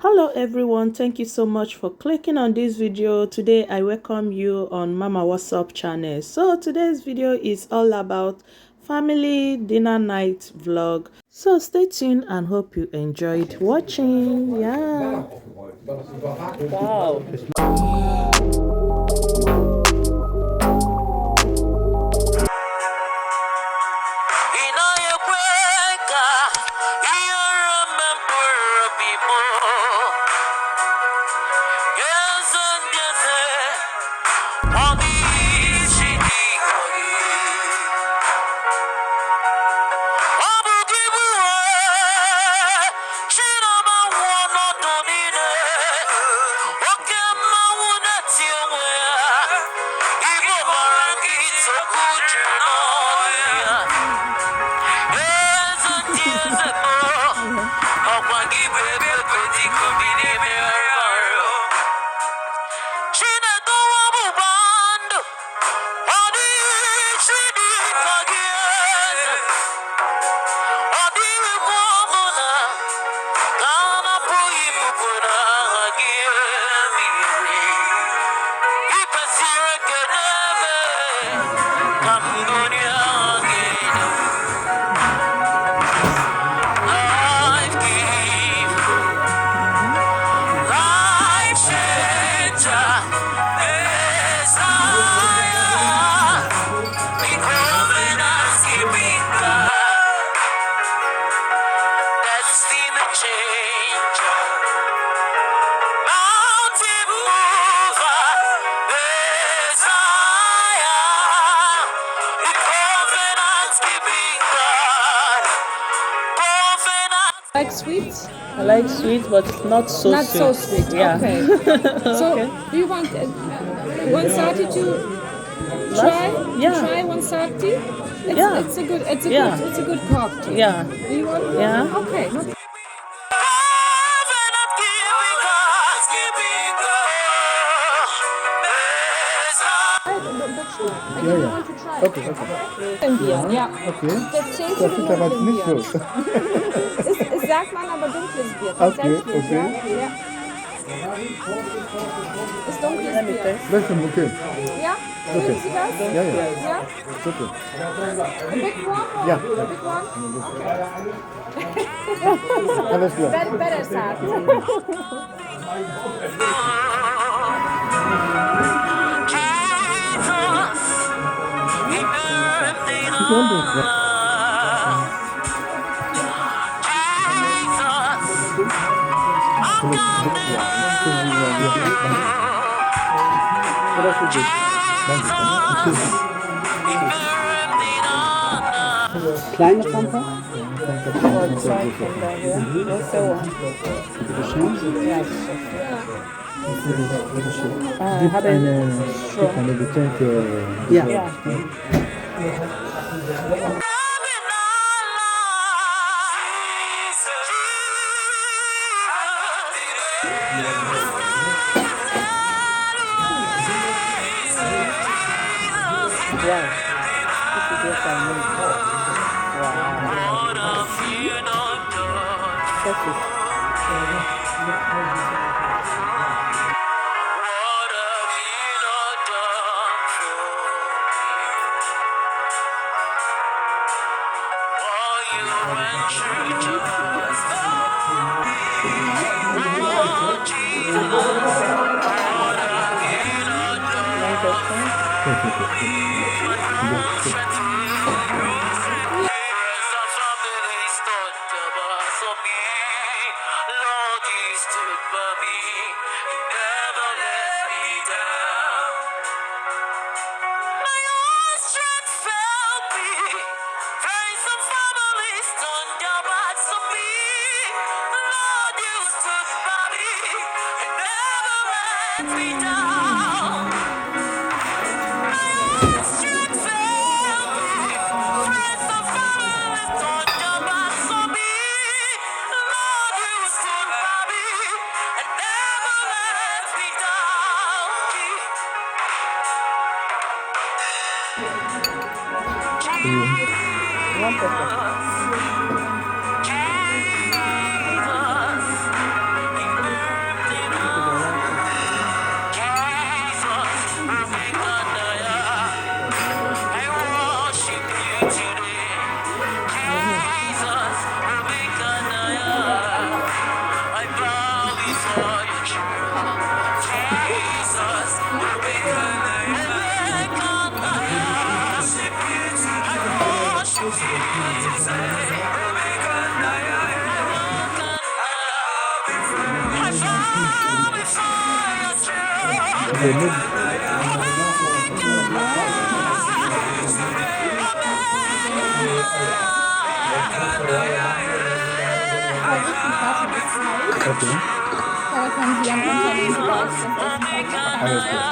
Hello everyone, thank you so much for clicking on this video. Today I welcome you on Mama WhatsApp channel. So today's video is all about family dinner night vlog. So stay tuned and hope you enjoyed watching. Yeah. Wow. Like sweets? I like sweet, but not so Not sweet. so sweet. Yeah. Okay. So, do you want 130 to try? Yeah. Try 130? Yeah. It's a good. Yeah. It's a good cocktail. Yeah. Do you want? Yeah. Okay. No. Yeah. Okay. Ja. Okay. Das Das ist aber nicht so. Es sagt man aber dunkles Bier. Okay, Tatsächlich, okay. Ja. Ist dunkles Bier. Das ist okay. Ja? Okay. Mögen Sie das? Ja. Ja? It's okay. A big one? Ja. Big one? Alles klar. Better sagt sie. Kleine Pampa? Gibt eine Getränke. Ja. Okay, move. Okay, Da können Sie am Unternehmen das Essen alles klar.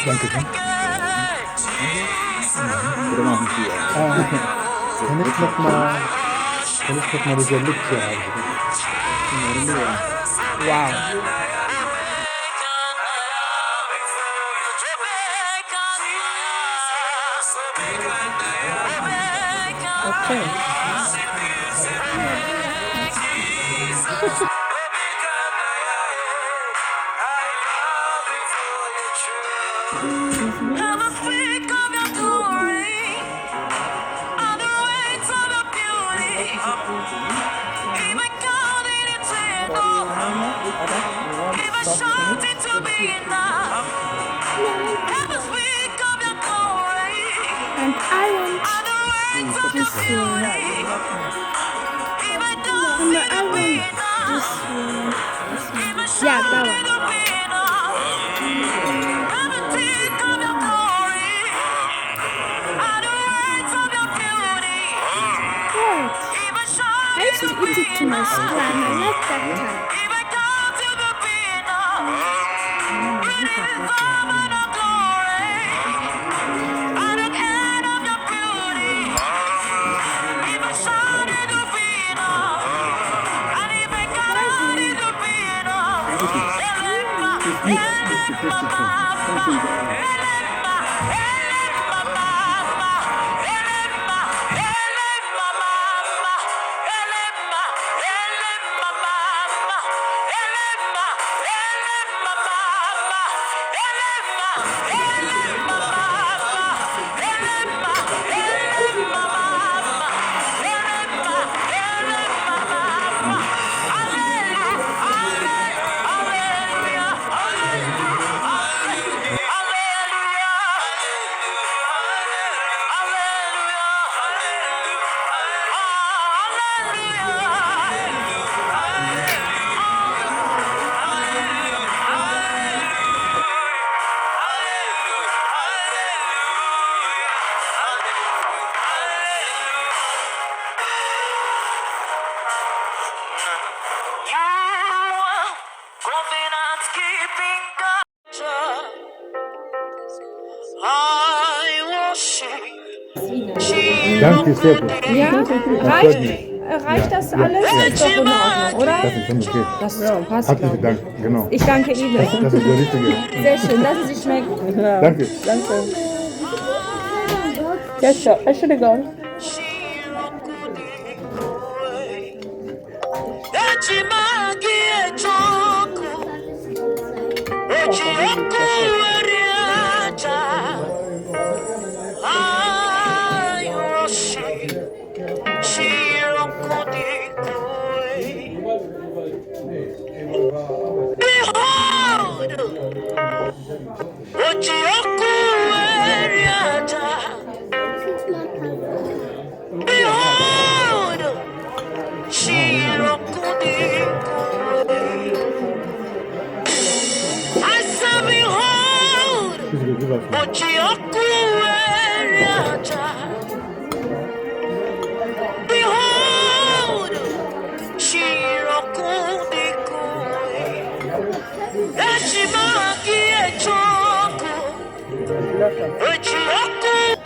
Danke. Danke schön. Oder machen Sie Kann ich noch mal diese Lütze haben? Wow. Okay. And I want this one. And I want this one. Yeah, that one. What? I used to eat it to my school and I like that time. Danke, sehr gut. Ja? freut Reicht das alles? Ist doch in Ordnung, oder? Das ist schon okay. Das ist schon passt, glaube Herzlichen ich. Dank, genau. Ich danke Ihnen. Das ist der richtige. Sehr schön, lassen Sie schmecken. Danke. Danke. Yeah, sure. I should have gone. Behold, Echimaki echoko, echioko.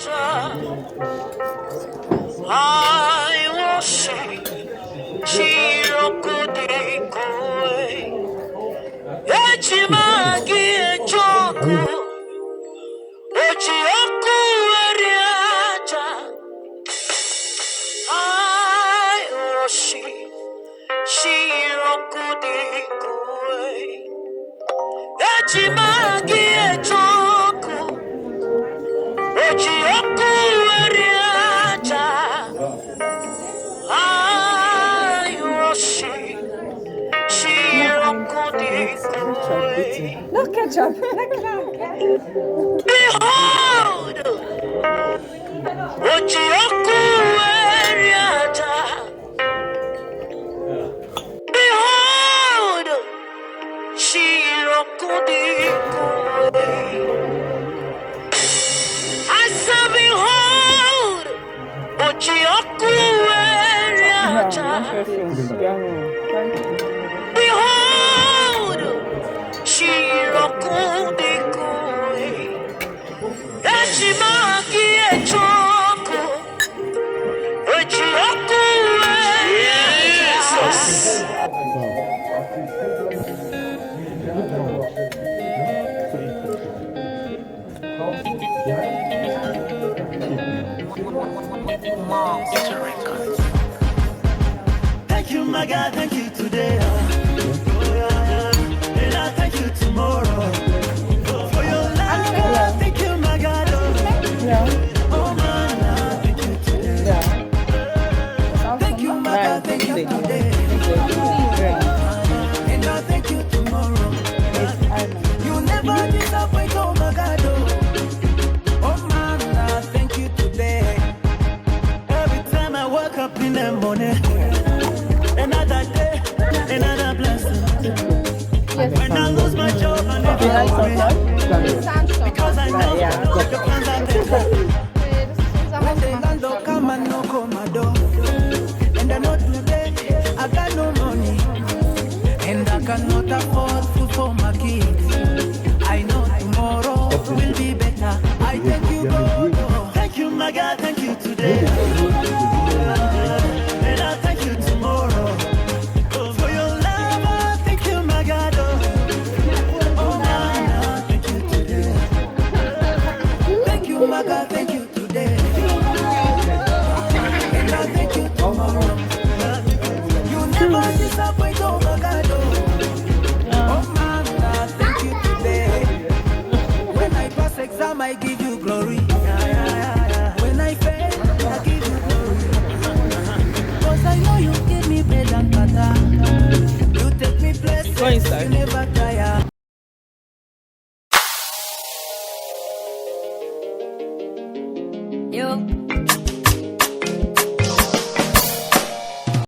I worship Shirokudikoe Echimagi Echoku Ochioku Eriaja I worship Shirokudikoe Echimagi Echoku Ochioku Eriaja I worship Shirokudikoe. No ketchup. Behold, Ochioku Eriaja. Behold, Shirokudikoe. I said, behold, Ochioku Eriaja. Behold, Shirokudikoe. Echimaki Echoku. Ochioku Eriaja. Thank you, my God, thank you today. And I thank you tomorrow. For your love, thank you, my God. Oh, man, I thank you today. Thank you, my God, thank you today. And I thank you tomorrow. You never disappoint, oh, my God. Oh, man, I thank you today. Every time I wake up in the morning, another day, another blessing. When I lose my job, I never worry, because I know the plans are better. When they land, they'll come and knock on my door. And I know today I got no money, and I cannot afford food for my kids. I know tomorrow will be better. I thank you, God. Thank you, my God. Thank you today. And I thank you tomorrow. For your love, I thank you, my God. Oh, man, I thank you today. Thank you, my God. Thank you today. And I thank you tomorrow. You never disappoint, oh, my God. Oh, man, I thank you today. When I pass exam, I give you glory. When I fail, I give you glory. Cause I know you give me bread and butter. You take me places you never tire. Yo.